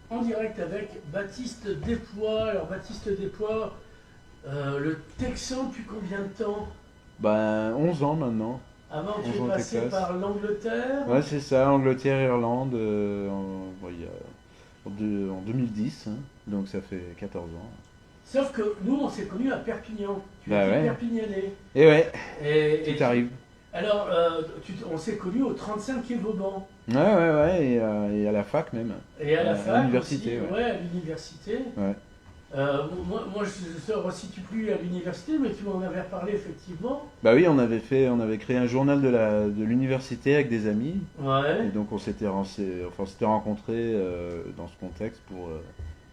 en direct avec Baptiste Desploy. Alors Baptiste Desploy, le Texan depuis combien de temps? Ben, 11 ans maintenant. Avant, tu 11 es ans au passé Texas. par l'Angleterre. Ouais, c'est ça, Angleterre, Irlande, bon, en 2010, hein, donc ça fait 14 ans. Sauf que nous, on s'est connus à Perpignan. Tu Bah es ouais, Perpignanais. et ouais, Et tout arrive. alors, on s'est connus au 35 quai Vauban. Ouais, et à la fac même. Et à la À fac l'université, aussi, ouais. ouais, à l'université. Ouais. Moi, je ne resitue plus à l'université, mais tu m'en avais reparlé effectivement. Bah oui, on avait créé un journal de l'université avec des amis, et Ouais. donc on s'était rencontrés dans ce contexte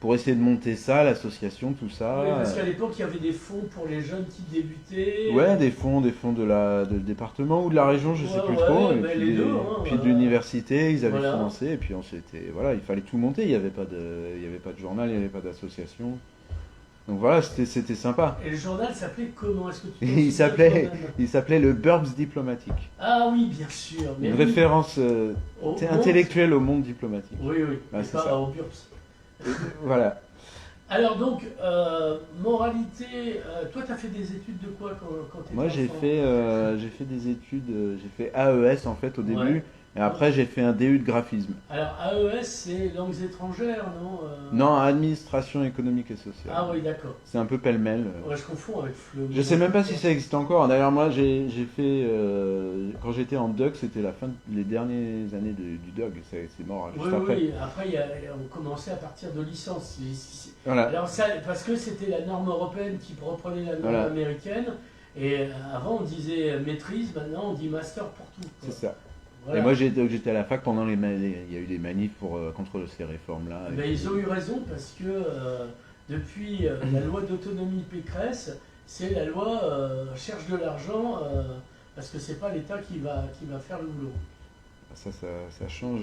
pour essayer de monter ça, l'association, tout Oui, ça. parce qu'à l'époque, il y avait des fonds pour les jeunes qui débutaient. Ouais, des fonds de département ou de la région, je sais plus trop. Ouais, Et ben puis, les deux, puis de l'université, ils avaient voilà. financé. Et puis voilà, il fallait tout monter. Il y avait pas de journal, il n'y avait pas d'association. Donc voilà, c'était sympa. Et le journal s'appelait comment? Est-ce que tu Et t'en souviens toi-même? il s'appelait le Burbs diplomatique. Ah oui, bien sûr. Mais Une oui, référence au monde. intellectuelle au monde diplomatique. Oui, oui, Ah, mais c'est pas ça. au BURPS. Voilà. Alors donc, moralité, toi, tu as fait des études de quoi quand tu étais Moi, enfant? j'ai fait des études, j'ai fait AES en fait au Ouais. début. Et après, j'ai fait un DU de graphisme. Alors, AES, c'est langues étrangères, non? Non, administration économique et sociale. Ah oui, d'accord. C'est un peu pêle-mêle. Ouais, je confonds avec FLE. Je sais même pas si ça existe encore. D'ailleurs, moi, j'ai fait. Quand j'étais en DUG, c'était les dernières années du DUG. C'est mort juste Oui, après. oui, après, on commençait à partir de licence. Voilà. Alors, ça, parce que c'était la norme européenne qui reprenait la norme Voilà. américaine. Et avant, on disait maîtrise, maintenant, on dit master pour tout, quoi. C'est ça. Voilà. Et moi, j'étais à la fac pendant il y a eu des manifs contre ces réformes-là. Mais ils ont eu raison parce que depuis la loi d'autonomie Pécresse, c'est la loi cherche de l'argent parce que c'est pas l'État qui va faire le boulot. Ça change.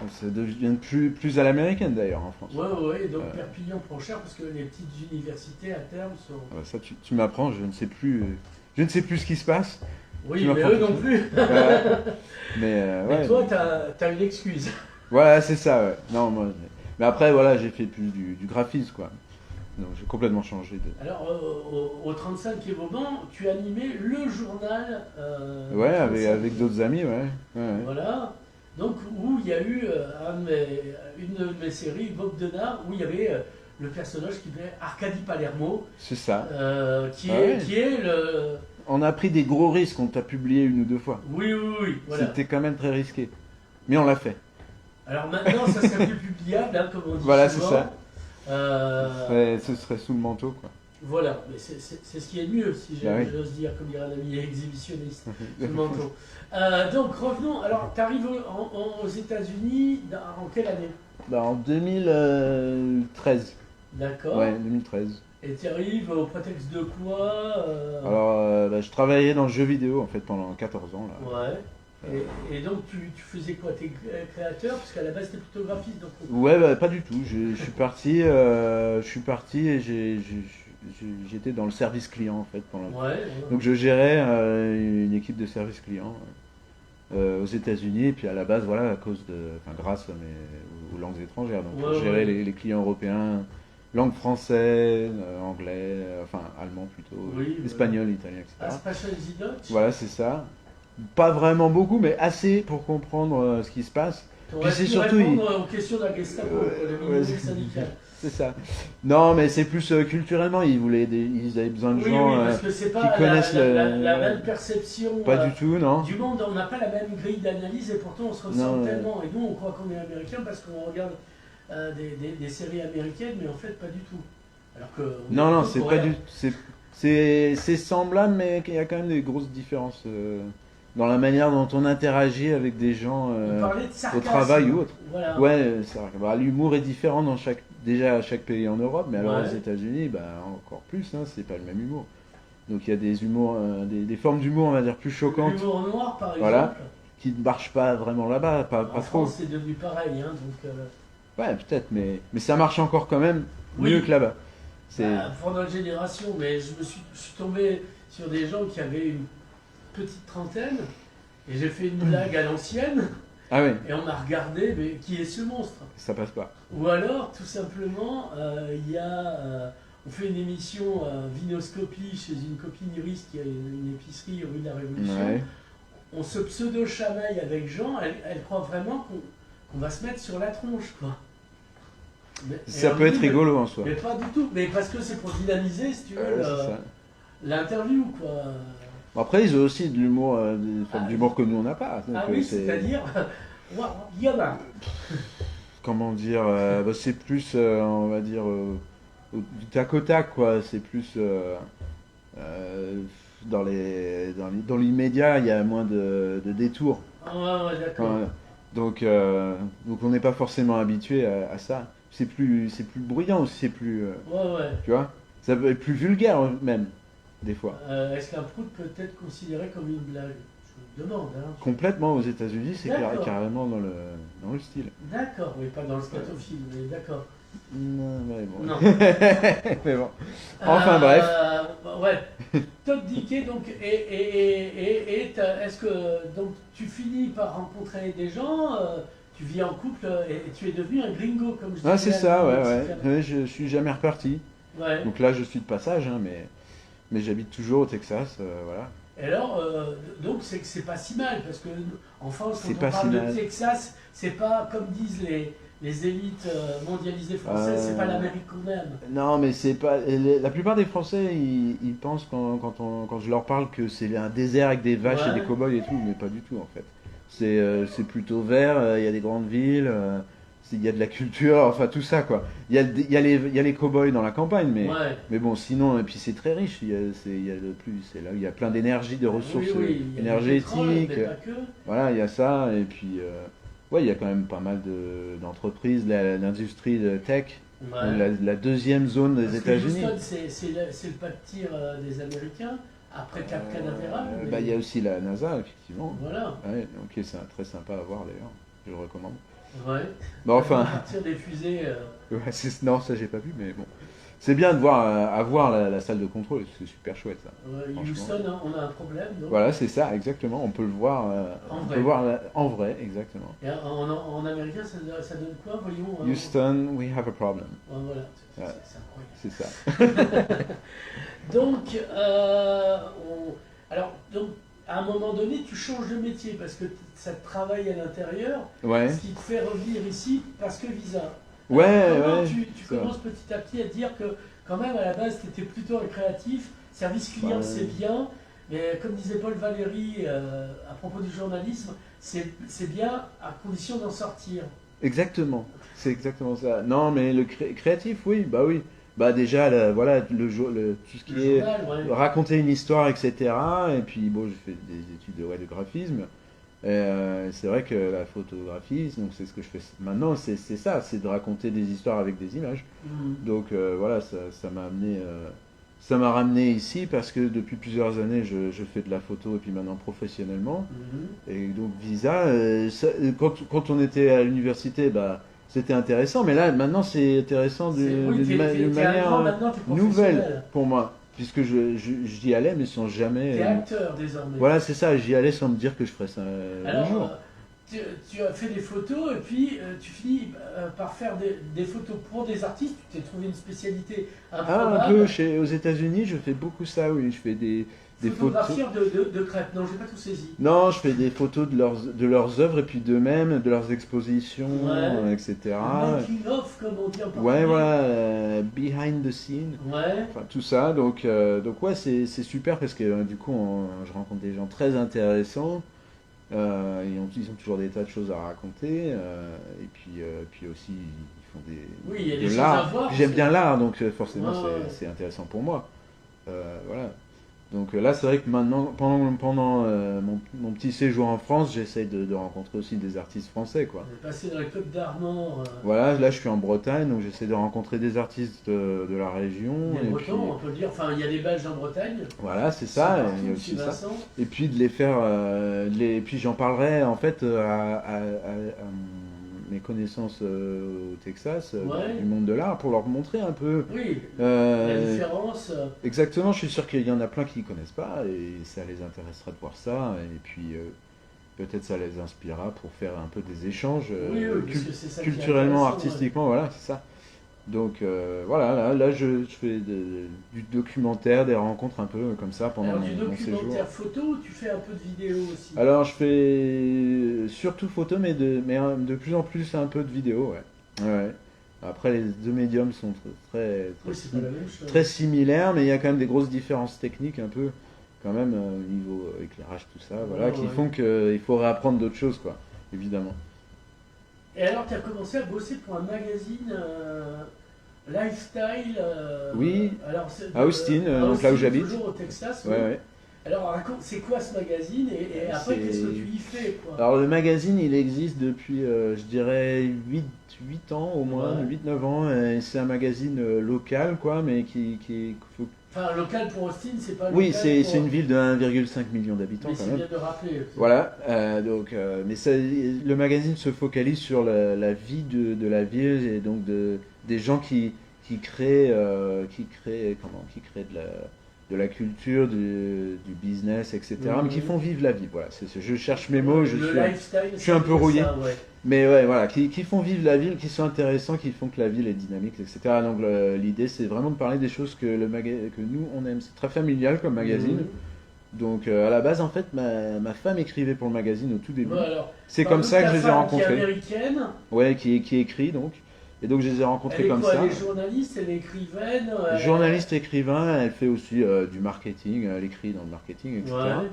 Ça devient plus à l'américaine d'ailleurs en France. Ouais, donc Perpignan prend cher parce que les petites universités à terme sont. Ah bah ça, tu m'apprends, je ne sais plus. Je ne sais plus ce qui se passe. Oui, Tu mais m'apprends eux tout non ça. plus. Mais Mais ouais. toi, t'as une excuse. Voilà, c'est ça, ouais. Non, moi, mais après, voilà, j'ai fait plus du graphisme, quoi. Donc j'ai complètement changé de. Alors, au 35 quai Vauban, tu animais le journal. Ouais, du avec, 35. avec d'autres amis, ouais. Ouais. Voilà. Donc, où il y a eu une de mes séries, Bob Denard, où il y avait le personnage qui s'appelait Arcadie Palermo, C'est ça. qui Ah est, ouais. qui est le. On a pris des gros risques, on t'a publié une ou deux fois. Oui, voilà. C'était quand même très risqué. Mais on l'a fait. Alors maintenant, ça serait plus publiable, hein, comme on dit Voilà, c'est souvent. ça. Euh, Ce serait sous le manteau, quoi. Voilà, mais c'est ce qui est mieux, si Bah oui. j'ose dire, comme dirait un ami exhibitionniste, sous le manteau. Donc revenons, alors tu arrives aux États-Unis en quelle année? Bah, en 2013. D'accord. Ouais, 2013. Et tu arrives au prétexte de quoi? Alors, bah, je travaillais dans le jeu vidéo, en fait, pendant 14 ans, là. Ouais. Et donc tu faisais quoi? T'es créateur? Parce qu'à la base t'es plutôt graphiste. Donc. Ouais, bah, pas du tout. Je suis parti et j'étais dans le service client en fait Ouais. Donc je gérais une équipe de service client aux États-Unis et puis à la base voilà grâce aux langues étrangères. Donc Ouais, je gérais ouais. les clients européens, langue française, anglais, enfin allemand plutôt, Oui, espagnol, italien, Ah, etc. Special Dutch. Voilà, c'est ça. Pas vraiment beaucoup, mais assez pour comprendre ce qui se passe. T'aurais Puis c'est pu surtout, répondre aux questions de la Gestapo, le ouais, ministère syndical. c'est ça. Non, mais c'est plus culturellement, ils avaient besoin de Oui, gens parce que c'est qui pas connaissent la même perception pas du tout, non. du monde. On n'a pas la même grille d'analyse et pourtant on se ressemble Non, tellement. Et nous, on croit qu'on est américain parce qu'on regarde des séries américaines, mais en fait, pas du tout. Alors que on est Non, plutôt c'est pas coréen. c'est semblable, mais il y a quand même des grosses différences dans la manière dont on interagit avec des gens On parlait de au sarcasme. travail ou autre. Voilà. Ouais, c'est vrai. Bah, l'humour est différent déjà à chaque pays en Europe, mais alors Ouais. aux États-Unis, bah, encore plus, hein, c'est pas le même humour. Donc il y a des humours, des formes d'humour, on va dire, plus choquantes, L'humour noir, par voilà, exemple. qui ne marchent pas vraiment là-bas, pas En trop. France, c'est devenu pareil. Hein, donc, Ouais, peut-être, mais ça marche encore quand même Oui. mieux que là-bas. C'est pendant notre génération, mais je suis tombé sur des gens qui avaient une petite trentaine et j'ai fait une blague à l'ancienne Ah oui, Et on a regardé, mais qui est ce monstre? ça passe pas. Ou alors, tout simplement, on fait une émission Vinoscopie chez une copine Iris qui a une épicerie rue de la Révolution. Ouais. On se pseudo-chamaille avec Jean, elle croit vraiment qu'on va se mettre sur la tronche, quoi. Ça Et on peut lui être dit, rigolo en soi. mais pas du tout, mais parce que c'est pour dynamiser, si tu veux, C'est ça. l'interview, quoi. Bon, après, ils ont aussi de l'humour, enfin, Ah, de l'humour que nous on n'a pas. Donc, Ah oui, c'est, c'est-à-dire, il y en a. comment dire, bah, c'est plus, on va dire, du tac au tac, quoi. C'est plus euh, dans l'immédiat, il y a moins de détours. Ah ouais, d'accord. Ouais. Donc on n'est pas forcément habitué à ça. C'est plus bruyant aussi, c'est plus, Ouais. tu vois, ça peut être plus vulgaire même, des fois. Est-ce qu'un prout peut être considéré comme une blague? Je me demande, hein. Complètement aux États-Unis, c'est D'accord. carrément dans le style. D'accord, mais pas dans le scatophile, mais d'accord. Non, mais bon. Non. Mais bon. Enfin bref. Ouais. Todd Dickey, donc, est-ce que donc tu finis par rencontrer des gens, tu vis en couple et tu es devenu un gringo, comme je disais. Ah, c'est ça, ouais, Mexicain. ouais. Je suis jamais reparti. Ouais. Donc là, je suis de passage, hein, mais j'habite toujours au Texas, voilà. Et alors, donc c'est que c'est pas si mal, parce que en France, C'est quand pas on parle si de mal. Texas, c'est pas comme disent les élites mondialisées françaises, c'est pas Euh, l'Amérique qu'on aime. Non, mais c'est pas. La plupart des Français, ils pensent quand je leur parle que c'est un désert avec des vaches et Ouais. des cow-boys et tout, mais pas du tout en fait. C'est plutôt vert, il y a des grandes villes, il y a de la culture, enfin tout ça quoi. Il y a les cow-boys dans la campagne, Ouais. mais bon, sinon, et puis c'est très riche, il y a c'est là où il y a plein d'énergie, de ressources Oui, il y a du pétrole, énergétiques. mais pas que. Voilà, il y a ça, et puis ouais, il y a quand même pas mal d'entreprises, l'industrie de tech, Ouais. la deuxième zone des Parce que États-Unis. Houston, c'est le pas de tir des Américains, après Cap Canaveral. mais- Bah, il y a aussi la NASA, effectivement. Voilà. Ouais, donc c'est très sympa à voir d'ailleurs, je le recommande. Ouais. Bon, enfin, Partir des fusées. ouais, non, ça j'ai pas vu, mais bon. C'est bien de voir, à voir la salle de contrôle, c'est super chouette ça. Franchement. Houston, hein, on a un problème. Donc. Voilà, c'est ça, exactement. On peut le voir, En on vrai. peut voir en vrai, exactement. Et en américain, ça donne quoi, voyons Houston, we have a problem. Voilà, Ouais. c'est incroyable. C'est ça. Donc, alors, donc, à un moment donné, tu changes de métier parce que ça te travaille à l'intérieur, Ouais. ce qui te fait revenir ici parce que visa. Ouais, Alors, comment ouais. tu ça. commences petit à petit à te dire que, quand même, à la base, tu étais plutôt un créatif, service client, Ouais. c'est bien, mais comme disait Paul Valéry à propos du journalisme, c'est bien à condition d'en sortir. Exactement, c'est exactement ça. Non, mais le créatif, oui, bah oui. Bah déjà, voilà, tout ce qui Le est journal, ouais. raconter une histoire, etc. Et puis bon, j'ai fait des études de graphisme. Et, c'est vrai que la photographie, donc c'est ce que je fais maintenant, c'est ça, c'est de raconter des histoires avec des images. Mm. Donc voilà, ça m'a amené, ça m'a ramené ici parce que depuis plusieurs années, je fais de la photo et puis maintenant professionnellement. Mhm. Et donc Visa, quand on était à l'université, bah, c'était intéressant, mais là maintenant c'est intéressant Oui, d'une t'es un manière grand maintenant, t'es nouvelle professionnel. pour moi, puisque j'y allais mais sans jamais... T'es acteur désormais. voilà, c'est ça, j'y allais sans me dire que je ferais ça un Alors, jour. tu as fait des photos et puis tu finis par faire des photos pour des artistes. Tu t'es trouvé une spécialité Ah, improbable. un peu, aux États-Unis, je fais beaucoup ça, oui, je fais des photos... Photographieur de crêpes. Non, j'ai pas tout saisi. Non, je fais des photos de leurs œuvres et puis d'eux-mêmes, de leurs expositions, Ouais. etc. Le making of, comme on dit en portugais. Ouais, voilà, behind the scene. Ouais. Enfin, tout ça, donc ouais, c'est super parce que du coup, je rencontre des gens très intéressants. Ils ont toujours des tas de choses à raconter. Et puis aussi, ils font Oui, il y a de des choses l'art. à voir. Puis j'aime bien l'art, donc forcément, Ouais, ouais. c'est intéressant pour moi. Voilà. Donc là, c'est vrai que maintenant, pendant mon petit séjour en France, j'essaye de rencontrer aussi des artistes français, quoi. On est passé dans les Côtes d'Armor. Voilà, là, je suis en Bretagne, donc j'essaie de rencontrer des artistes de la région. Des Et Bretons, puis, on peut le dire. Enfin, il y a des Belges en Bretagne. voilà, c'est ça, Partout, il y a aussi ça. Vincent. Et puis de les faire, et puis j'en parlerai en fait à mes connaissances au Texas, Ouais. du monde de l'art, pour leur montrer un peu. Oui, la euh, différence. Exactement, je suis sûr qu'il y en a plein qui ne connaissent pas et ça les intéressera de voir ça. peut-être ça les inspirera pour faire un peu des échanges Oui, oui, parce que c'est ça qui est culturellement, intéressant, artistiquement, voilà, c'est ça. Donc voilà, là je fais du documentaire, des rencontres un peu comme ça pendant Alors, du mon séjour. documentaire photo, tu fais un peu de vidéo aussi. Alors je fais surtout photo, mais de plus en plus un peu de vidéo, ouais. Ouais. Après les deux médiums sont très, Oui, c'est pas la même chose. très similaires, mais il y a quand même des grosses différences techniques un peu, quand même, au niveau éclairage, tout ça, voilà, qui Ouais. font qu'il faut réapprendre d'autres choses, quoi, évidemment. Et alors, tu as commencé à bosser pour un magazine lifestyle. Oui, Alors, à Austin, donc là où j'habite. Toujours au Texas. Ouais, Oui. ouais. Alors, raconte, c'est quoi ce magazine et après, C'est- qu'est-ce que tu y fais quoi? Alors le magazine, il existe depuis, je dirais, 8 ans au moins, Ouais. 8-9 ans. Et c'est un magazine local, quoi, mais Enfin, local pour Austin, c'est pas Oui, local c'est pour... une ville de 1,5 million d'habitants Mais quand c'est même. bien de rappeler. Voilà, mais le magazine se focalise sur la vie de la ville et donc des gens qui créent, de la culture, du business, etc. Mais qui font vivre la vie. Voilà, je cherche mes mots, Le lifestyle, je suis un peu rouillé. ça, ouais. Mais ouais, voilà, qui font vivre la ville, qui sont intéressants, qui font que la ville est dynamique, etc. Donc l'idée, c'est vraiment de parler des choses que nous, on aime. C'est très familial comme magazine. Donc à la base, en fait, ma femme écrivait pour le magazine au tout début. Ouais, alors, C'est comme ça que je les ai Qui est rencontrés. américaine. Ouais, qui écrit donc. Et donc je les ai rencontrés Elle est comme quoi? ça. Elle est journaliste, elle est écrivaine. Journaliste, écrivain, elle fait aussi du marketing, elle écrit dans le marketing, etc. Ouais.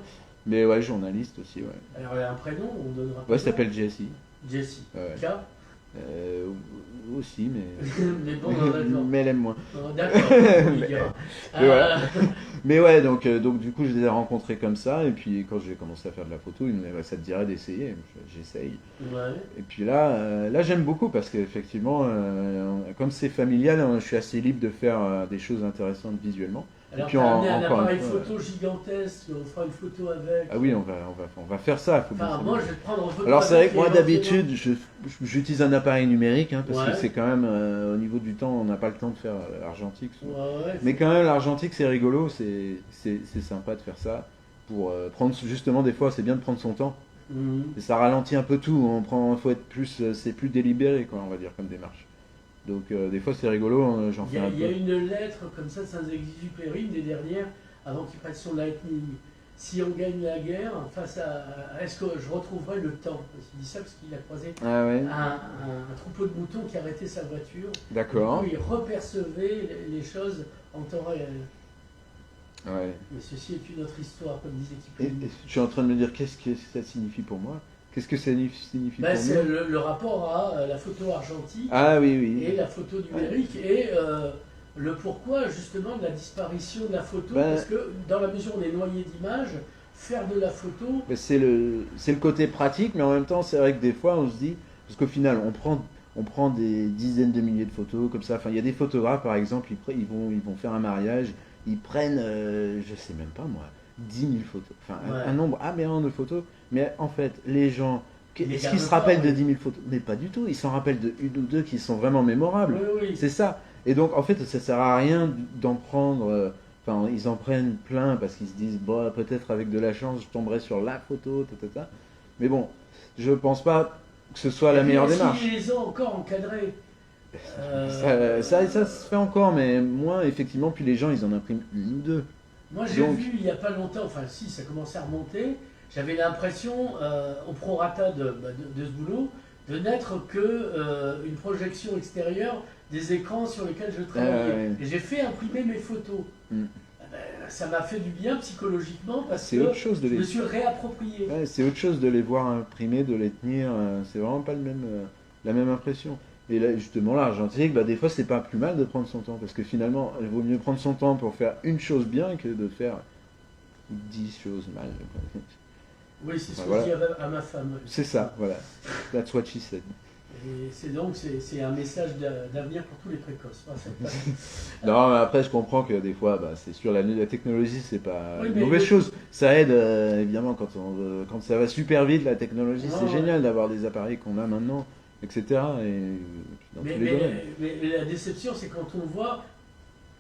Mais ouais, journaliste aussi, ouais. Alors, elle a un prénom, on donnera. Ouais, ça s'appelle Jessie. Jessie. Ouais. K. Aussi, mais. Mais bon, d'accord. Mais elle aime moins. D'accord, on y Mais- dira. mais voilà. Mais ouais, donc du coup, je les ai rencontrés comme ça. Et puis quand j'ai commencé à faire de la photo, ils me disaient, bah, ça te dirait d'essayer. J'essaye. Ouais. Et puis là j'aime beaucoup parce qu'effectivement, comme c'est familial, je suis assez libre de faire des choses intéressantes visuellement. Alors, puis tu as amené un encore une appareil fois, photo gigantesque, on fera une photo avec. Ah oui, on va faire ça. Faut Enfin, bien moi, faire. je vais te prendre en photo. Alors c'est vrai avec que moi et d'habitude, j'utilise un appareil numérique parce Ouais. que c'est quand même au niveau du temps, on n'a pas le temps de faire l'argentique. souvent. Ouais, Mais quand même, l'argentique, c'est rigolo, c'est sympa de faire ça. Pour prendre, justement, des fois, c'est bien de prendre son temps. Mhm. Et ça ralentit un peu tout. Faut être plus, c'est plus délibéré, quoi, on va dire, comme démarche. Donc, des fois, c'est rigolo, j'en Il fais y a, un il y a peu. une lettre comme ça de Saint-Exupéry, une des dernières, avant qu'il prenne son lightning. Si on gagne la guerre, face à est-ce que je retrouverai le temps? Il dit ça parce qu'il a croisé Ah ouais, un troupeau de moutons qui arrêtait sa voiture. d'accord. Du coup, il repercevait les choses en temps réel. Ouais. Mais ceci est une autre histoire, comme disait Et Kipling. je suis en train de me dire, qu'est-ce que ça signifie pour moi? Qu'est-ce que ça signifie Ben, pour c'est nous? le rapport à la photo argentique Ah oui, oui. et la photo numérique et le pourquoi justement de la disparition de la photo. Ben- Parce que dans la mesure où on est noyé d'images, faire de la photo, Mais c'est le côté pratique, mais en même temps, c'est vrai que des fois, on se dit, parce qu'au final, on prend des dizaines de milliers de photos comme ça. Enfin, il y a des photographes, par exemple, ils vont faire un mariage, ils prennent, je sais même pas moi, 10 000 photos. Enfin, Ouais. un nombre aberrant de photos. Mais en fait, les gens, Ils est-ce gardent qu'ils se pas, rappellent de oui. 10 000 photos? Mais pas du tout. Ils s'en rappellent de une ou deux qui sont vraiment mémorables. oui, oui. C'est ça. Et donc, en fait, ça sert à rien d'en prendre. Enfin, ils en prennent plein parce qu'ils se disent, bon, peut-être avec de la chance, je tomberai sur la photo, Mais bon, je pense pas que ce soit la Et puis, meilleure est-ce démarche. qu'ils les ont encore encadrés. Ça se fait encore, mais moins, effectivement. Puis les gens, ils en impriment une ou deux. Moi, j'ai Donc- vu il n'y a pas longtemps, enfin si, ça commençait à remonter, j'avais l'impression, au prorata de ce boulot, de n'être que une projection extérieure des écrans sur lesquels je travaillais. ouais. Et j'ai fait imprimer mes photos. Mm. Ça m'a fait du bien psychologiquement parce C'est que autre chose de je me les. suis réapproprié. Ouais, c'est autre chose de les voir imprimer, de les tenir. C'est vraiment pas la même impression. Et là, justement, l'argentique, des fois, c'est pas plus mal de prendre son temps. Parce que finalement, il vaut mieux prendre son temps pour faire une chose bien que de faire 10 choses mal. Oui, c'est ce que Voilà. je dis à ma femme. C'est ça, voilà. That's what she said. Et c'est donc c'est un message d'avenir pour tous les précoces. Enfin, Non, mais après, je comprends que des fois, c'est sûr, la technologie, c'est pas Oui, une mais mauvaise chose. Ça aide, évidemment, quand ça va super vite, la technologie, Ouais, c'est ouais. génial d'avoir des appareils qu'on a maintenant, etc. Et dans tous les domaines. mais la déception, c'est quand on voit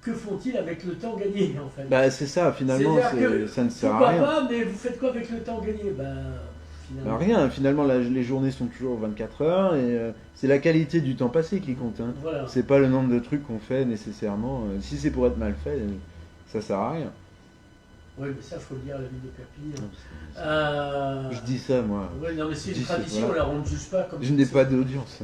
que font-ils avec le temps gagné en fait. C'est ça, finalement, C'est-à-dire que ça ne sert à Pourquoi rien. pas, mais vous faites quoi avec le temps gagné? finalement. Rien, finalement, les journées sont toujours 24 heures et c'est la qualité du temps passé qui compte. Hein. Voilà. C'est pas le nombre de trucs qu'on fait nécessairement. Si c'est pour être mal fait, ça sert à rien. Oui, mais ça, faut le dire à la ville de Perpignan. Je dis ça, moi. Oui, non, mais c'est Je une dis ça, tradition, voilà. là, on ne juge pas comme Je n'ai pas d'audience.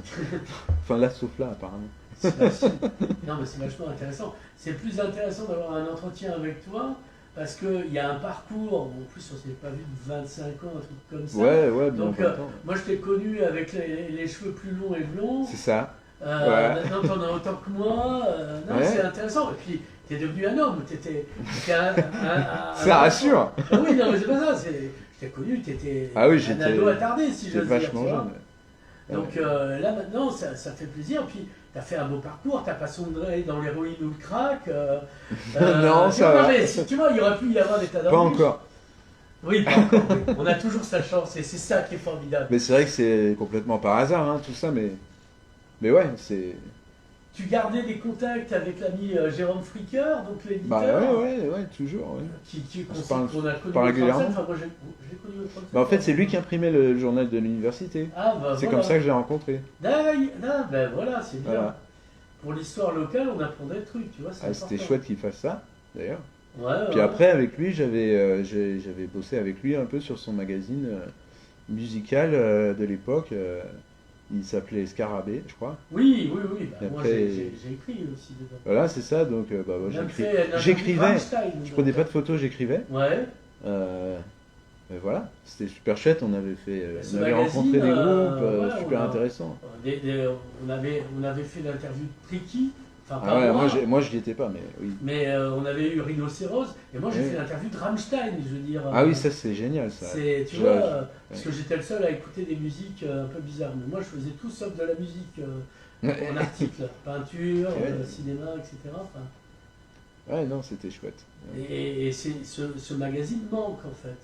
Enfin, là, sauf là, apparemment. Non, mais c'est vachement intéressant. C'est plus intéressant d'avoir un entretien avec toi parce qu'il y a un parcours. En plus, on s'est pas vu de 25 ans, un truc comme ça. Ouais, bien Donc, longtemps. moi, je t'ai connu avec les cheveux plus longs et blonds. C'est ça. Ouais. Maintenant, t'en as autant que moi. Non, Ouais. c'est intéressant. Et puis, t'es devenu un homme. T'étais Ça rassure. Ah oui, non, mais c'est pas ça. Je t'ai connu, t'étais Ah oui, un j'étais ado attardé, si j'ose dire. vachement tu vois. jeune. Donc là maintenant ça fait plaisir, puis tu as fait un beau parcours, tu n'as pas sombré dans l'héroïne ou le crack. Non, ça va. Tu vois, il aurait pu y avoir des tas Pas d'embûches. encore. Oui, pas encore. Oui. On a toujours sa chance et c'est ça qui est formidable. Mais c'est vrai que c'est complètement par hasard, hein, tout ça, mais ouais, c'est... Tu gardais des contacts avec l'ami Jérôme Fricker, donc l'éditeur. Bah ouais, toujours, ouais. qu'on a connu pas au régulièrement. 37. Enfin, moi, je l'ai connu au 37. Bah en fait, c'est lui qui imprimait le journal de l'université. Ah, bah, C'est voilà. comme ça que je l'ai rencontré. Ben voilà, c'est bien. Voilà. Pour l'histoire locale, on apprend des trucs, tu vois. Ah, c'était important. chouette qu'il fasse ça, d'ailleurs. Ouais, Puis après, avec lui, j'avais bossé avec lui un peu sur son magazine musical de l'époque. Il s'appelait Scarabée, je crois. Oui. Bah, Et moi, après- j'ai écrit aussi dedans. Voilà, c'est ça. Donc, bah, moi, Même fait un interview j'écrivais. Rammstein, Je donc. prenais pas de photos, j'écrivais. Ouais. Mais voilà, c'était super chouette. On avait Ce on avait magazine, rencontré des groupes, ouais, super on a- intéressants. On avait fait l'interview de Tricky. Enfin, pas Ah ouais, moi. moi j'y étais pas, mais oui. Mais on avait eu Rhinocéros. Et moi, j'ai Oui. fait l'interview de Rammstein, je veux dire. Ah oui, ça c'est génial ça. Tu Je- vois, je- parce que j'étais le seul à écouter des musiques un peu bizarres. Mais moi, je faisais tout sauf de la musique en article. Peinture, Ouais. cinéma, etc. Enfin, Ouais, non, c'était chouette. et ce magazine manque, en fait.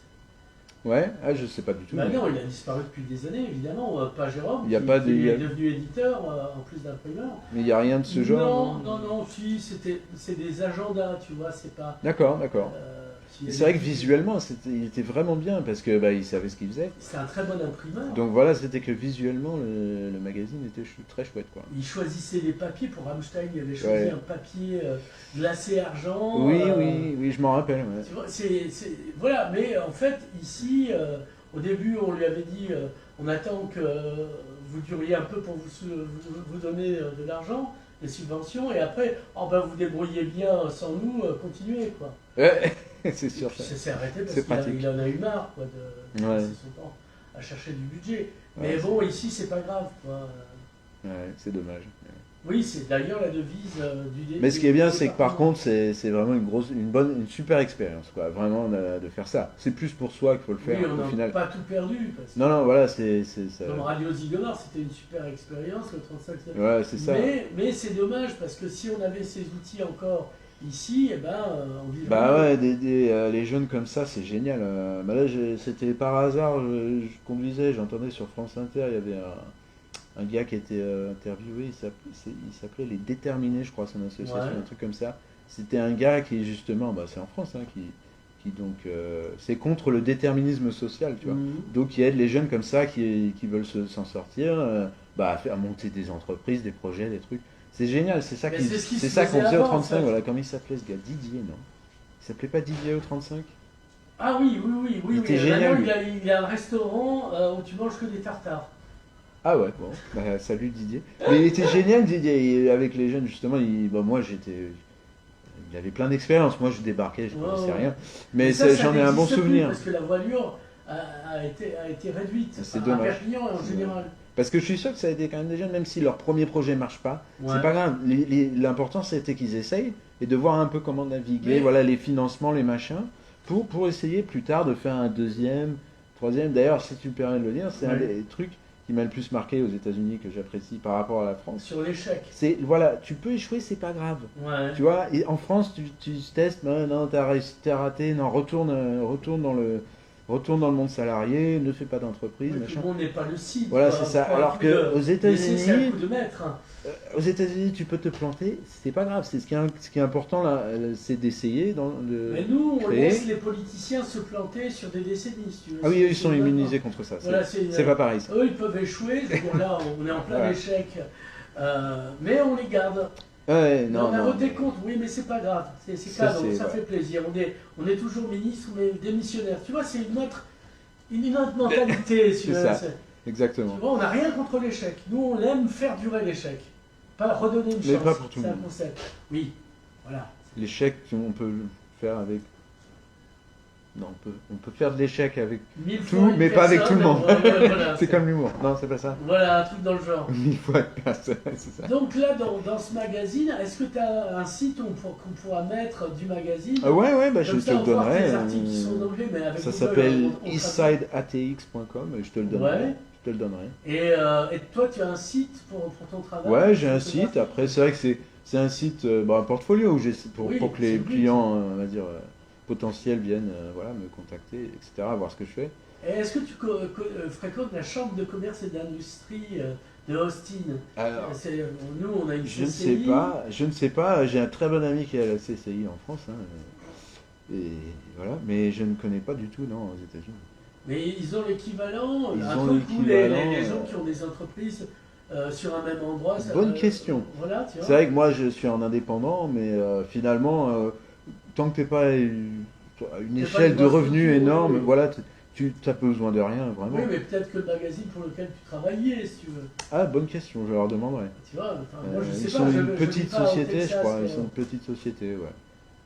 Ouais, ah, je sais pas du tout. Bah mais- non, il a disparu depuis des années, évidemment. Pas Jérôme, Il y a qui, pas qui de- il y a- est devenu éditeur en plus d'imprimeur. Mais il n'y a rien de ce genre. Non, si, c'est des agendas, tu vois, c'est pas. D'accord. s'il y a C'est vrai des- que visuellement, il était vraiment bien parce que bah, il savait ce qu'il faisait. C'est un très bon imprimeur. Donc voilà, c'était que visuellement, le magazine était très chouette, quoi. Il choisissait les papiers pour Rammstein, il avait choisi Ouais. un papier glacé argent. Oui, je m'en rappelle. Ouais. Tu vois, voilà, mais en fait, ici, au début, on lui avait dit on attend que vous duriez un peu pour vous donner de l'argent, des subventions, et après, oh ben vous débrouillez bien sans nous, continuez, quoi. Ouais, c'est Et sûr. puis Ça. ça s'est arrêté parce C'est pratique. qu'il en a eu marre, quoi, de Ouais. passer son temps à chercher du budget. Mais Ouais, bon, ici, c'est pas grave, quoi. Ouais, c'est dommage. Oui, c'est d'ailleurs la devise du Mais ce qui est bien, du c'est que par département. contre, c'est vraiment une super expérience, quoi. Vraiment de faire ça. C'est plus pour soi qu'il faut le faire Oui, on au n'a final. pas tout perdu. Parce que Non, voilà, c'est ça. comme Radio Zigomar, c'était une super expérience, le 35e. Ouais, c'est ça. Mais c'est dommage parce que si on avait ces outils encore ici, eh ben, on vivrait. Bah mieux. ouais, les jeunes comme ça, c'est génial. Bah là, c'était par hasard, je conduisais, j'entendais sur France Inter, il y avait un gars qui était interviewé, il s'appelait Les Déterminés, je crois, son association, Ouais. un truc comme ça. C'était un gars qui, justement, bah, c'est en France, hein, qui donc, c'est contre le déterminisme social, tu vois. Mhm. Donc, qui aide les jeunes comme ça qui veulent s'en sortir, bah, à faire monter des entreprises, des projets, des trucs. C'est génial, c'est ça Mais qui- c'est ce qui c'est se ça qu'on faisait faisait au avant, 35, en fait. voilà. Comment il s'appelait ce gars? Didier, non? Il s'appelait pas Didier au 35? Ah oui. Il était génial, Maintenant, lui. il a un restaurant où tu manges que des tartares. Ah ouais, bon, bah, salut Didier. Mais il était génial Didier, et avec les jeunes justement, moi il avait plein d'expériences, moi je débarquais, je ne Ouais, connaissais ouais. rien. Mais ça j'en ai un bon n'existe plus souvenir. Parce que la voilure a été réduite C'est à dommage. Perpignan et en général. Parce que je suis sûr que ça a été quand même des jeunes, même si leur premier projet marche pas, Ouais. c'est pas grave. L'important c'était qu'ils essayent et de voir un peu comment naviguer, Mais- voilà les financements, les machins, pour essayer plus tard de faire un deuxième, troisième. D'ailleurs, si tu me permets de le dire, c'est un Ouais. des trucs qui m'a le plus marqué aux États-Unis que j'apprécie par rapport à la France. Sur l'échec. C'est voilà, tu peux échouer, c'est pas grave. Ouais. Tu vois, et en France, tu testes, non, t'as raté, non, retourne retourne dans le monde salarié, ne fais pas d'entreprise, Oui, tout machin. le monde n'est pas lucide. Voilà, quoi. c'est ça. Pour un Alors coup de- que aux laisser, c'est un États-Unis, coup de maître. Hein. tu peux te planter, c'est pas grave. C'est ce qui est important là, c'est d'essayer de Mais nous, on créer. laisse les politiciens se planter sur des décennies, si tu veux. Ah oui, eux, ils sont C'est immunisés contre ça. Voilà, C'est pas pareil. Ça. Eux, ils peuvent échouer. Je veux dire, là, on est en plein Voilà. échec. Mais on les garde. Ouais, Mais on a voté mais- contre, oui, mais c'est pas grave. C'est Ça, cadeau, c'est- ça ouais. fait plaisir. On est toujours ministre, mais démissionnaire. Tu vois, c'est une autre mentalité. C'est ça. Tu Exactement. vois, on n'a rien contre l'échec. Nous, on aime faire durer l'échec. Pas redonner une Mais chance. pas pour tout le C'est un monde. concept. Oui, voilà. L'échec, on peut le faire avec. Non, on peut faire de l'échec avec. Mille Tout, fois une mais pas avec personne, tout le monde. voilà, C'est comme l'humour. Non, c'est pas ça. Voilà, un truc dans le genre. 1000 fois de personne, c'est ça. Donc là, dans ce magazine, est-ce que tu as un site qu'on pourra mettre du magazine? Ah ouais, bah, je Comme te ça, le on voit donnerai. les articles qui sont en anglais, mais avec Ça Google, s'appelle on eastsideatx.com et je te le donnerai. Ouais. Je te le donnerai. Et toi, tu as un site pour ton travail? Ouais, j'ai un site. Après, c'est vrai que c'est un site, un portfolio où Oui, pour que c'est les le but. clients, on va dire, potentiels viennent voilà, me contacter, etc., voir ce que je fais. Et est-ce que tu fréquentes la chambre de commerce et d'industrie de Austin? Alors, Nous, on a une je ne CCI. sais pas. J'ai un très bon ami qui est à la CCI en France. Et voilà, mais je ne connais pas du tout, non, aux États-Unis. Mais ils ont l'équivalent, Ils un ont peu pour les l'équivalent, gens qui ont des entreprises sur un même endroit. Bonne question. Voilà, tu vois. C'est vrai que moi, je suis en indépendant, mais finalement, tant que tu n'es pas à une T'es pas échelle une de grosse revenus structure, énorme, oui. voilà, tu n'as besoin de rien, vraiment. Oui, mais peut-être que le magazine pour lequel tu travaillais, si tu veux. Ah, bonne question, je leur demanderai. Tu vois, enfin, moi je sais Ils pas. sont je une vis petite pas au société, Texas, je crois. mais, Ils sont une petite société, ouais.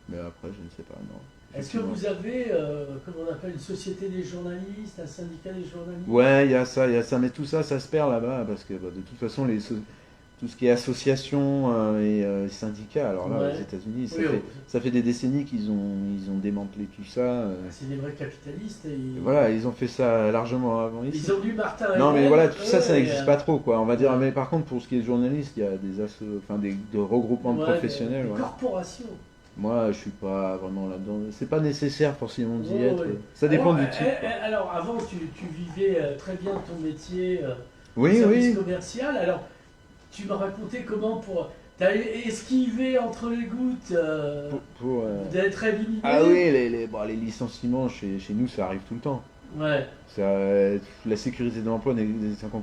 Mais après, je ne sais pas, non. Est-ce que vous avez, comment on appelle, une société des journalistes, un syndicat des journalistes? Ouais, il y a ça, mais tout ça, ça se perd là-bas, parce que de toute façon, tout ce qui est association et syndicats, alors là, Ouais. aux États-Unis, Oui, ça fait des décennies qu'ils ont démantelé tout ça. c'est des vrais capitalistes. Et Et voilà, ils ont fait ça largement avant ici. ils ont lu Martin Non, mais Hegel, voilà, tout ça, ça eux, n'existe et, pas trop, quoi. On va dire, ouais. mais par contre, pour ce qui est de journalistes, il y a des regroupements de ouais, professionnels. des Voilà. corporations. Moi, je suis pas vraiment là-dedans. C'est pas nécessaire forcément d'y Ouais, être. ouais. Ça dépend Alors, du type. quoi. alors, avant, tu vivais très bien ton métier Oui, service oui. commercial. Alors, tu m'as raconté comment pour. T'as esquivé entre les gouttes d'être éliminé. Ah oui, les licenciements chez nous, ça arrive tout le temps. Ouais. La sécurité de l'emploi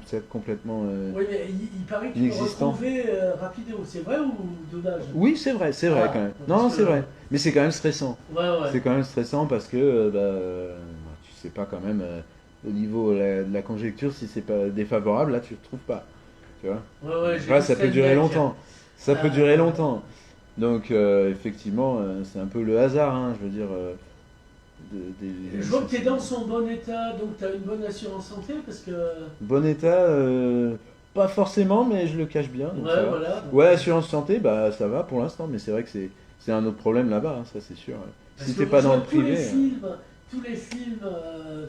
c'est complètement. Oui, mais il paraît que tu peux inexistant. retrouver rapidement. C'est vrai ou dommage? Oui, c'est vrai Ah, quand même. parce Non, que- c'est vrai. Mais c'est quand même stressant. Ouais, ouais. C'est quand même stressant parce que tu sais pas quand même au niveau de la conjecture si c'est pas défavorable, là tu ne retrouves pas. Tu vois? Ouais, ouais, j'ai Là, vu ça peut Stan durer Beck. longtemps. Ça peut Ah. durer longtemps. Donc effectivement, c'est un peu le hasard, hein, je veux dire. Je vois que tes dents sont en bon état, donc tu as une bonne assurance santé parce que. Bon état, pas forcément, mais je le cache bien. Donc Ouais, ça va. voilà. Ouais, assurance santé, bah ça va pour l'instant, mais c'est vrai que c'est un autre problème là-bas, hein, ça c'est sûr. Parce Si que t'es pas je dans vois le privé. tous les films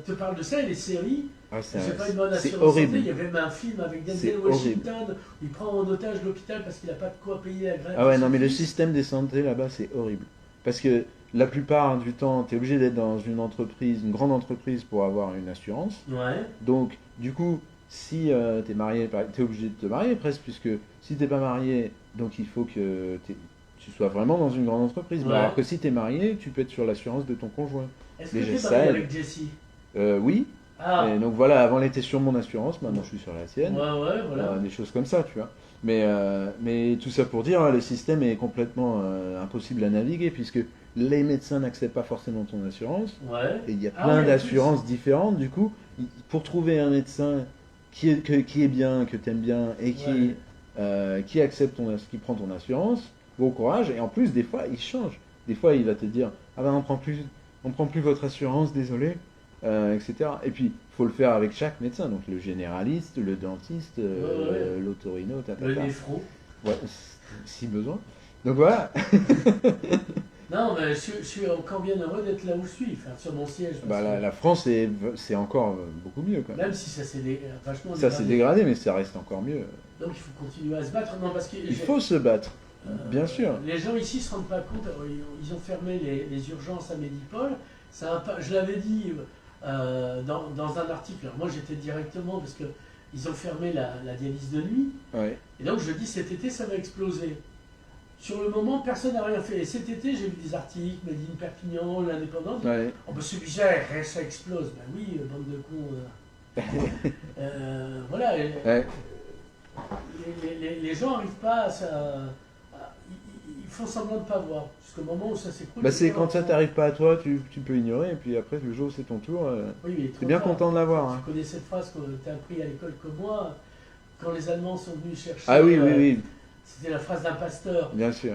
te parlent de ça et les séries. Ah, J'ai pas une bonne c'est assurance santé. horrible. Il y avait même un film avec C'est Denzel horrible. Washington où il prend en otage l'hôpital parce qu'il n'a pas de quoi payer la grève. Ah ouais, de non, son mais le fils. système des santé là-bas, c'est horrible. Parce que la plupart du temps, tu es obligé d'être dans une entreprise, une grande entreprise pour avoir une assurance. Ouais. Donc, du coup, si tu es marié, tu es obligé de te marier presque, puisque si t'es pas marié, donc il faut que tu sois vraiment dans une grande entreprise. Mais Ouais. alors que si tu es marié, tu peux être sur l'assurance de ton conjoint. Est-ce que Déjà, tu es ça marié aide. avec Jessie? Oui. Ah, Et donc voilà, avant elle était sur mon assurance, maintenant je suis sur la ouais, sienne. ouais, voilà. Des choses comme ça, tu vois. Mais tout ça pour dire, hein, le système est complètement impossible à naviguer, puisque les médecins n'acceptent pas forcément ton assurance. Ouais. Et il y a Ah plein oui, en d'assurances différentes, du coup, pour trouver un médecin qui est bien, que tu aimes bien, et qui accepte qui prend ton assurance, bon courage, et en plus, des fois, il change. Des fois, il va te dire, ah ben, on prend plus votre assurance, désolé, etc. Et puis, il faut le faire avec chaque médecin, donc le généraliste, le dentiste, Ouais. l'otorino, Le néphro. Ouais, si besoin. Donc voilà. Non, mais je suis encore bien heureux d'être là où je suis, enfin, sur mon siège. parce Bah, que la France, c'est encore beaucoup mieux quand même. Même si ça s'est vachement Ça s'est dégradé, mais ça reste encore mieux. Donc il faut continuer à se battre. Non, parce que Il faut se battre, bien sûr. Les gens ici se rendent pas compte. Ils ont fermé les urgences à Médipol. Je l'avais dit. dans un article. Alors moi j'étais directement parce que ils ont fermé la dialyse de nuit. Ouais. Et donc je dis cet été ça va exploser. Sur le moment, personne n'a rien fait. Et cet été, j'ai vu des articles, Made in Perpignan, l'Indépendance. Ouais. Oh ben celui-là, ça explose. Ben oui, bande de cons. Voilà. Ouais. Les gens n'arrivent pas à ça. Ils font semblant de ne pas voir. Jusqu'au moment où ça s'écroule. Bah, c'est quand ça t'arrive pas à toi, tu peux ignorer, et puis après, le jour où c'est ton tour, Oui, mais t'es bien trop tard. content de l'avoir. Hein. Tu connais cette phrase que tu as appris à l'école comme moi. Quand les Allemands sont venus chercher. Ah oui, oui, oui, C'était la phrase d'un pasteur. bien sûr.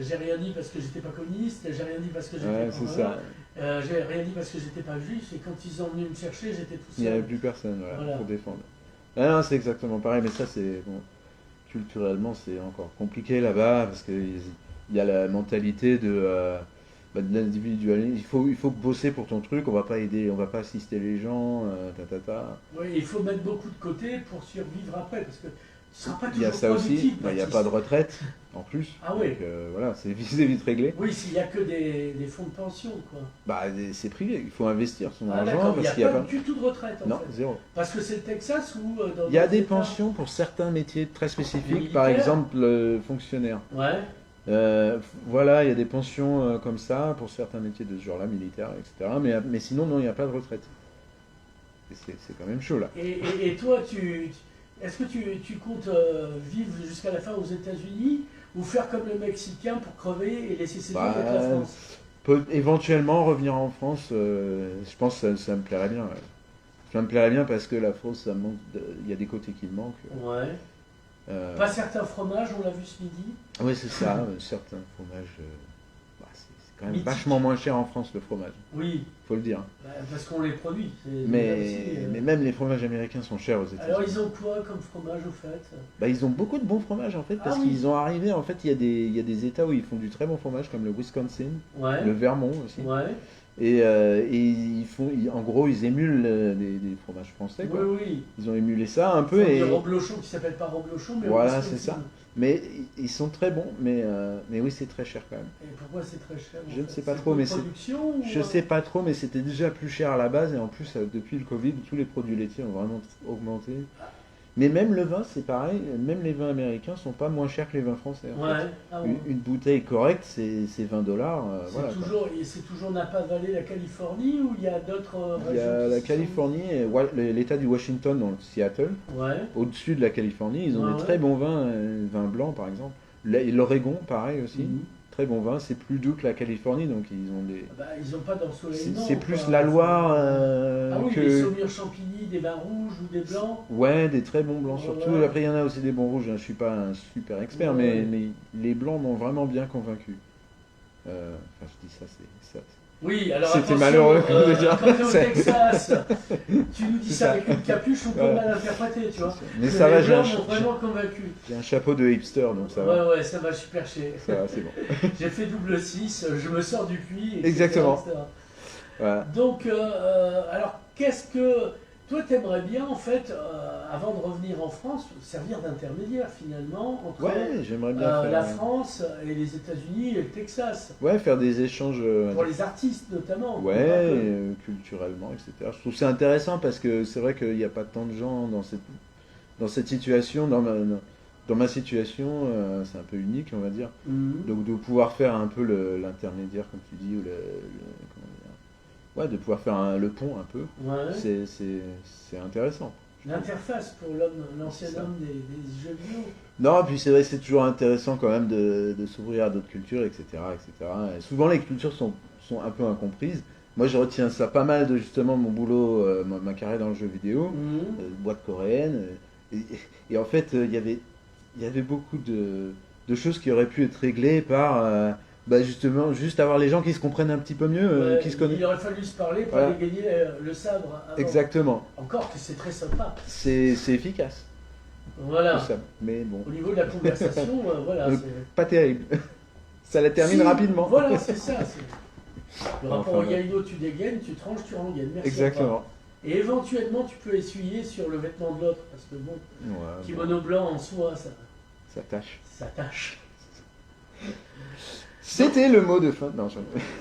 J'ai rien dit parce que j'étais pas communiste, j'ai rien dit parce que j'étais Ouais, pas c'est romain, ça. j'ai rien dit parce que j'étais pas juif, et quand ils sont venus me chercher, j'étais tout Il n'y avait seul. plus personne Voilà. pour défendre. Ah non, c'est exactement pareil, mais ça, c'est bon, culturellement, c'est encore compliqué là-bas parce qu'il y a la mentalité de l'individualisme. Il faut bosser pour ton truc, on va pas aider, on va pas assister les gens, Oui, il faut mettre beaucoup de côté pour survivre après, parce que tu ne seras pas Il y a toujours ça aussi, productif. il n'y a Baptiste. pas de retraite en plus. Ah oui. Donc voilà, c'est vite réglé. Oui, s'il n'y a que des fonds de pension, quoi. Bah, c'est privé, il faut investir son Ah argent d'accord, il n'y parce a qu'il y a pas pas. du tout de retraite en Non, fait. zéro. Parce que c'est le Texas ou dans Il y a d'autres des États. pensions pour certains métiers très spécifiques, Militaires. par exemple fonctionnaire. Ouais. Voilà, il y a des pensions comme ça pour certains métiers de ce genre-là, militaires, etc. Mais sinon, non, il n'y a pas de retraite. Et c'est quand même chaud là. Et toi, est-ce que tu comptes vivre jusqu'à la fin aux États-Unis ou faire comme le Mexicain pour crever et laisser ses Bah, avec la France? Éventuellement revenir en France, je pense que ça me plairait bien. Ouais. Ça me plairait bien parce que la France, il y a des côtés qui me manquent. Ouais. Pas certains fromages, on l'a vu ce midi. Oui, c'est ça, certains fromages. C'est quand même Mythique. vachement moins cher en France le fromage, Oui, faut le dire. parce qu'on les produit. Mais même les fromages américains sont chers aux États-Unis. Alors ils ont quoi comme fromage au fait? Bah, ils ont beaucoup de bons fromages en fait, parce oui. qu'ils ont arrivé, en fait, il y a des États où ils font du très bon fromage, comme le Wisconsin, Ouais. le Vermont aussi. Ouais. Et en gros, ils émulent des fromages français, quoi. Oui, oui. Ils ont émulé ça un Ils peu font et des reblochons qui s'appellent pas reblochons, mais voilà, Wisconsin. c'est ça. Mais ils sont très bons, mais oui, c'est très cher quand même. Et pourquoi c'est très cher? Je ne sais pas C'est trop, de mais production ou... je sais pas trop, mais c'était déjà plus cher à la base et en plus depuis le Covid, tous les produits laitiers ont vraiment augmenté. Mais même le vin, c'est pareil, même les vins américains sont pas moins chers que les vins français. En Ouais. fait. Ah bon. Une bouteille correcte, c'est $20. Voilà, quoi. C'est toujours Napa Valley, la Californie, ou il y a d'autres Il y a régions la qui sont- Californie, et l'État du Washington, dans le Seattle, Ouais. au-dessus de la Californie, ils ont Ouais, des ouais. très bons vins, vins blancs par exemple. L'Oregon, pareil aussi, Mhm. très bon vin, c'est plus doux que la Californie, donc ils ont des. Bah, ils n'ont pas d'ensoleillement. C'est plus quoi. la Loire Ah oui, que. des Saumur Champigny, des vins rouges ou des blancs. Ouais, des très bons blancs Ouais, surtout. ouais. Après, il y en a aussi des bons rouges, hein. Je suis pas un super expert, Ouais. mais les blancs m'ont vraiment bien convaincu. Enfin, je dis ça, c'est ça. Oui, alors C'était attention, malheureux de dire. quand t'es au C'est- Texas, tu nous dis C'est ça ça. avec une capuche, on peut Ouais. mal interpréter, tu vois. Mais ça va, les blancs m'ont vraiment convaincu. j'ai un chapeau de hipster, donc ça va. Ouais, ça m'a super chier. Ça va, c'est bon. J'ai fait double 6, je me sors du puits. etc., Exactement. etc. Voilà. Donc, alors, qu'est-ce que. Toi, t'aimerais bien, en fait, avant de revenir en France, servir d'intermédiaire, finalement, entre Ouais, j'aimerais bien faire. la France et les États-Unis et le Texas. Ouais, faire des échanges. Pour les artistes, notamment. Ouais, Pas que- culturellement, etc. Je trouve c'est intéressant parce que c'est vrai qu'il n'y a pas tant de gens dans cette situation, dans ma situation, c'est un peu unique, on va dire. Mhm. Donc de pouvoir faire un peu l'intermédiaire, comme tu dis, ou comment dire, ouais, de pouvoir faire le pont un peu, Ouais. c'est intéressant. L'interface pour l'ancien C'est ça. homme des jeux vidéo. Non, puis c'est vrai, c'est toujours intéressant quand même de s'ouvrir à d'autres cultures, etc., etc. Et souvent les cultures sont un peu incomprises. Moi, je retiens ça pas mal de justement mon boulot, ma carrière dans le jeu vidéo, Mhm. boîte coréenne. Et en fait, il y avait beaucoup de choses qui auraient pu être réglées par justement juste avoir les gens qui se comprennent un petit peu mieux, Ouais, qui se connaissent. il aurait fallu se parler pour Voilà. aller gagner le sabre avant. Exactement. Encore que c'est très sympa. C'est efficace, Voilà. tout ça. Mais bon, Au niveau de la conversation, voilà. Euh, c'est- pas terrible. Ça la termine Si, rapidement. Voilà, c'est ça. Le rapport Enfin, au ouais. gaïno, tu dégaines, tu tranches, tu rengaines. Merci. au Exactement. revoir. Et éventuellement, tu peux essuyer sur le vêtement de l'autre. Parce que bon, Ouais, kimono blanc en soi, ça tâche. ça tâche. C'était le mot de fin. Non,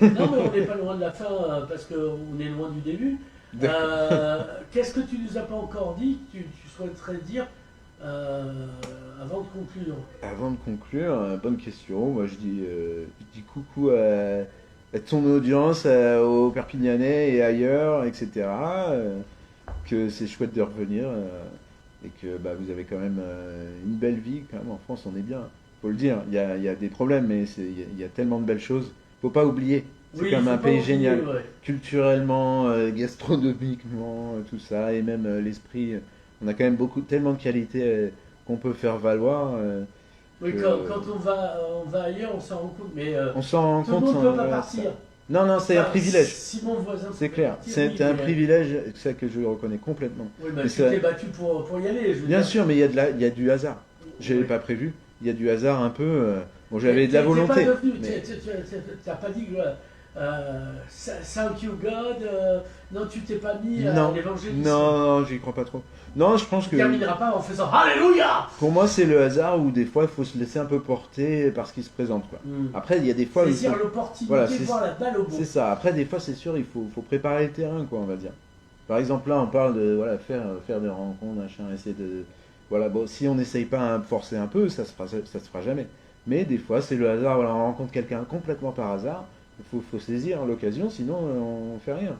Non, mais on n'est pas loin de la fin parce qu'on est loin du début. Qu'est-ce que tu nous as pas encore dit, que tu souhaiterais dire avant de conclure? Avant de conclure, bonne question. Moi, je dis coucou à ton audience, aux Perpignanais et ailleurs, etc. Que c'est chouette de revenir et que bah, vous avez quand même une belle vie. Quand même, en France, on est bien. Faut le dire. Il y a des problèmes, mais il y a tellement de belles choses. Faut pas oublier. C'est Oui, quand même un faut pas pays oublier, génial. ouais. Culturellement, gastronomiquement, tout ça, et même l'esprit. On a quand même tellement de qualités qu'on peut faire valoir. Oui, Que- quand on va ailleurs, on s'en rend compte, mais On s'en rend tout le compte. monde ne peut pas Voilà, partir. Non, non, c'est un Enfin, privilège. Si mon voisin C'est peut clair. partir, C'est oui, un mais, privilège, ça que je reconnais complètement. oui, bah, Mais tu ça- t'es battu pour y aller, je veux Bien dire. sûr, mais il y a du hasard. Je n'avais Oui. pas prévu. Il y a du hasard un peu. Bon, j'avais Mais de la t'es volonté. pas devenu, Mais t'as pas dit que thank you God, non, tu t'es pas mis à non, l'évangélisme. non, j'y crois pas trop. Non, je pense Tu que termineras pas en faisant Alléluia. pour moi, c'est le hasard où des fois, il faut se laisser un peu porter par ce qui se présente, quoi. Après, il y a des fois où il Saisir faut- l'opportunité, voilà, voir la balle au bon. c'est ça. Après, des fois, c'est sûr, faut préparer le terrain, quoi, on va dire. Par exemple, là, on parle de voilà, faire des rencontres, machin, essayer de. Voilà, bon, si on n'essaye pas à forcer un peu, ça se fera jamais. Mais des fois, c'est le hasard, voilà, on rencontre quelqu'un complètement par hasard, faut saisir l'occasion, sinon on fait rien.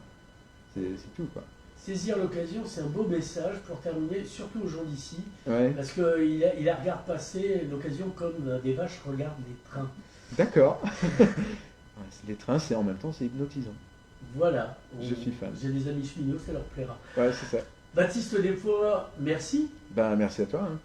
C'est tout, quoi. Saisir l'occasion, c'est un beau message pour terminer, surtout aux gens d'ici, Ouais, parce qu'il regarde passer l'occasion comme des vaches regardent les trains. d'accord. Ouais, les trains, c'est en même temps, c'est hypnotisant. Voilà. Je suis fan. J'ai des amis cheminots, ça leur plaira. Ouais, c'est ça. Baptiste Desfours, merci. Ben, merci à toi, hein.